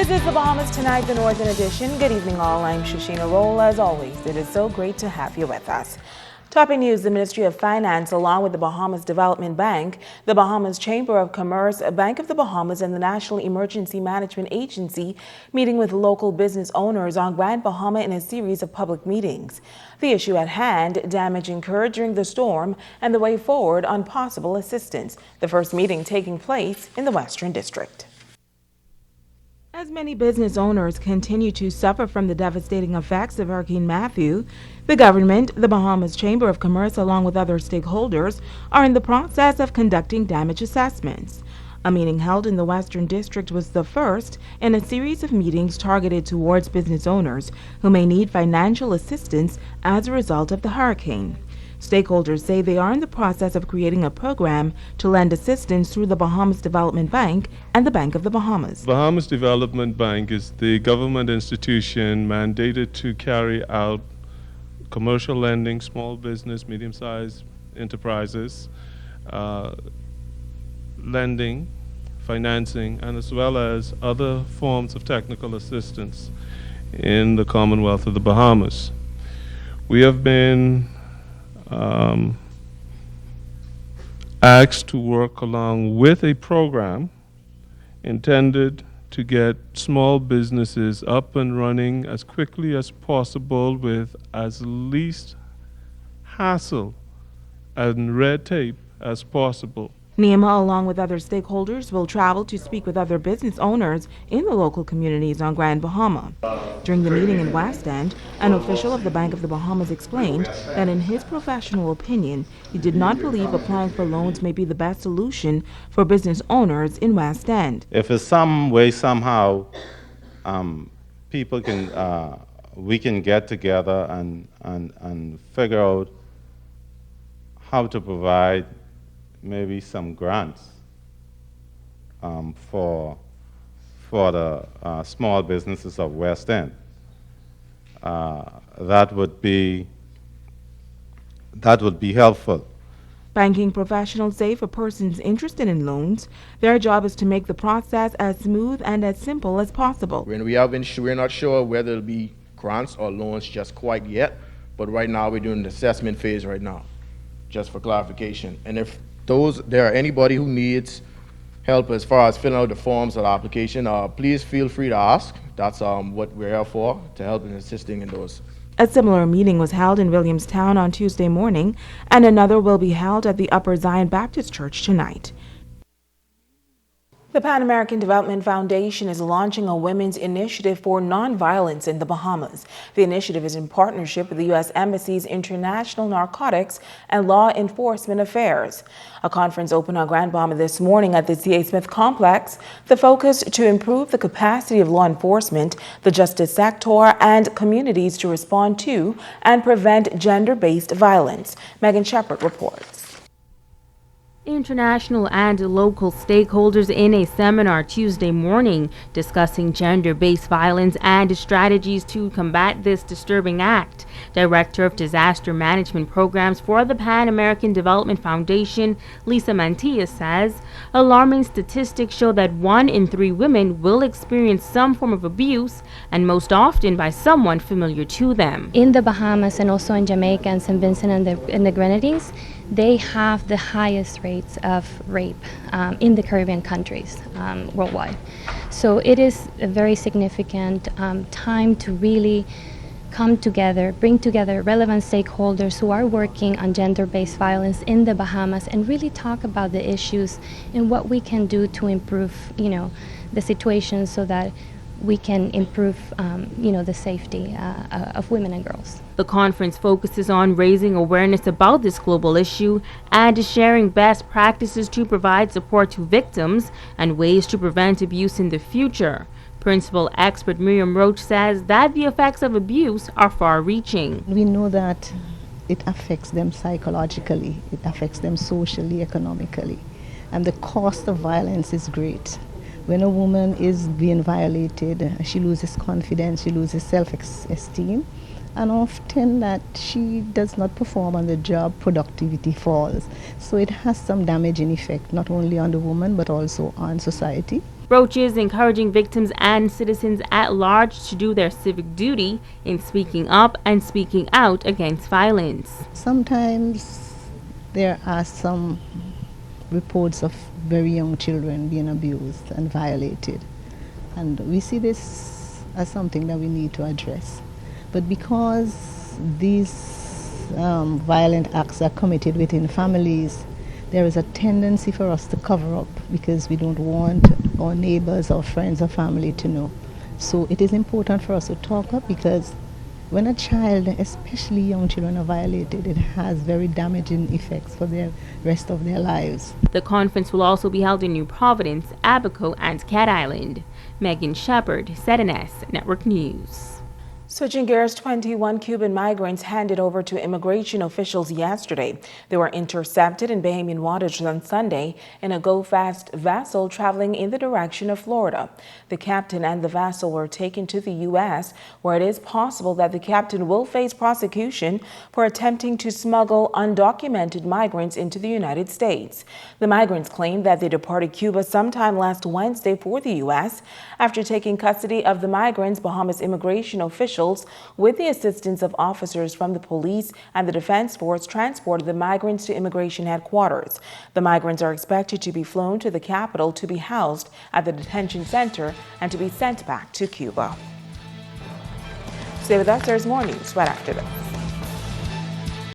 This is the Bahamas Tonight, the Northern Edition. Good evening, all. I'm Shashina Roll. As always, it is so great to have you with us. Topping news, the Ministry of Finance, along with the Bahamas Development Bank, the Bahamas Chamber of Commerce, Bank of the Bahamas, and the National Emergency Management Agency meeting with local business owners on Grand Bahama in a series of public meetings. The issue at hand, damage incurred during the storm, and the way forward on possible assistance. The first meeting taking place in the Western District. As many business owners continue to suffer from the devastating effects of Hurricane Matthew, the government, the Bahamas Chamber of Commerce, along with other stakeholders, are in the process of conducting damage assessments. A meeting held in the Western District was the first in a series of meetings targeted towards business owners who may need financial assistance as a result of the hurricane. Stakeholders say they are in the process of creating a program to lend assistance through the Bahamas Development Bank and the Bank of the Bahamas. Bahamas Development Bank is the government institution mandated to carry out commercial lending, small business, medium-sized enterprises, lending, financing, and as well as other forms of technical assistance in the Commonwealth of the Bahamas. We have been asked to work along with a program intended to get small businesses up and running as quickly as possible with as least hassle and red tape as possible. NEMA, along with other stakeholders, will travel to speak with other business owners in the local communities on Grand Bahama. During the meeting in West End, an official of the Bank of the Bahamas explained that in his professional opinion, he did not believe applying for loans may be the best solution for business owners in West End. If it's some way, somehow, people can, we can get together and figure out how to provide maybe some grants for the small businesses of West End. That would be helpful. Banking professionals say for persons interested in loans, their job is to make the process as smooth and as simple as possible. We're not sure whether it'll be grants or loans just quite yet, but right now we're doing the assessment phase right now, just for clarification. And if there are anybody who needs help as far as filling out the forms of the application, please feel free to ask. That's what we're here for, to help in assisting in those. A similar meeting was held in Williamstown on Tuesday morning, and another will be held at the Upper Zion Baptist Church tonight. The Pan American Development Foundation is launching a women's initiative for nonviolence in the Bahamas. The initiative is in partnership with the U.S. Embassy's International Narcotics and Law Enforcement Affairs. A conference opened on Grand Bahama this morning at the C.A. Smith Complex. The focus to improve the capacity of law enforcement, the justice sector, and communities to respond to and prevent gender-based violence. Megan Shepard reports. International and local stakeholders in a seminar Tuesday morning discussing gender-based violence and strategies to combat this disturbing act. Director of Disaster Management Programs for the Pan American Development Foundation, Lisa Mantilla, says alarming statistics show that 1 in 3 women will experience some form of abuse, and most often by someone familiar to them. In the Bahamas and also in Jamaica and St. Vincent and the Grenadines, they have the highest rates of rape in the Caribbean countries worldwide. So it is a very significant time to really come together, bring together relevant stakeholders who are working on gender-based violence in the Bahamas and really talk about the issues and what we can do to improve, the situation so that we can improve, the safety of women and girls. The conference focuses on raising awareness about this global issue and sharing best practices to provide support to victims and ways to prevent abuse in the future. Principal expert Miriam Roach says that the effects of abuse are far-reaching. We know that it affects them psychologically, it affects them socially, economically, and the cost of violence is great. When a woman is being violated, she loses confidence, she loses self-esteem, and often that she does not perform on the job, productivity falls. So it has some damaging effect, not only on the woman, but also on society. Roach is encouraging victims and citizens at large to do their civic duty in speaking up and speaking out against violence. Sometimes there are some reports of very young children being abused and violated. And we see this as something that we need to address. But because these violent acts are committed within families, there is a tendency for us to cover up because we don't want our neighbors or friends or family to know. So it is important for us to talk up, because when a child, especially young children, are violated, it has very damaging effects for the rest of their lives. The conference will also be held in New Providence, Abaco, and Cat Island. Megan Shepard, ZNS Network News. Switching gears, 21 Cuban migrants handed over to immigration officials yesterday. They were intercepted in Bahamian waters on Sunday in a go-fast vessel traveling in the direction of Florida. The captain and the vessel were taken to the U.S., where it is possible that the captain will face prosecution for attempting to smuggle undocumented migrants into the United States. The migrants claim that they departed Cuba sometime last Wednesday for the U.S. After taking custody of the migrants, Bahamas immigration officials, with the assistance of officers from the police and the defense force, transported the migrants to immigration headquarters. The migrants are expected to be flown to the capital to be housed at the detention center and to be sent back to Cuba. Stay with us, there's more news right after this.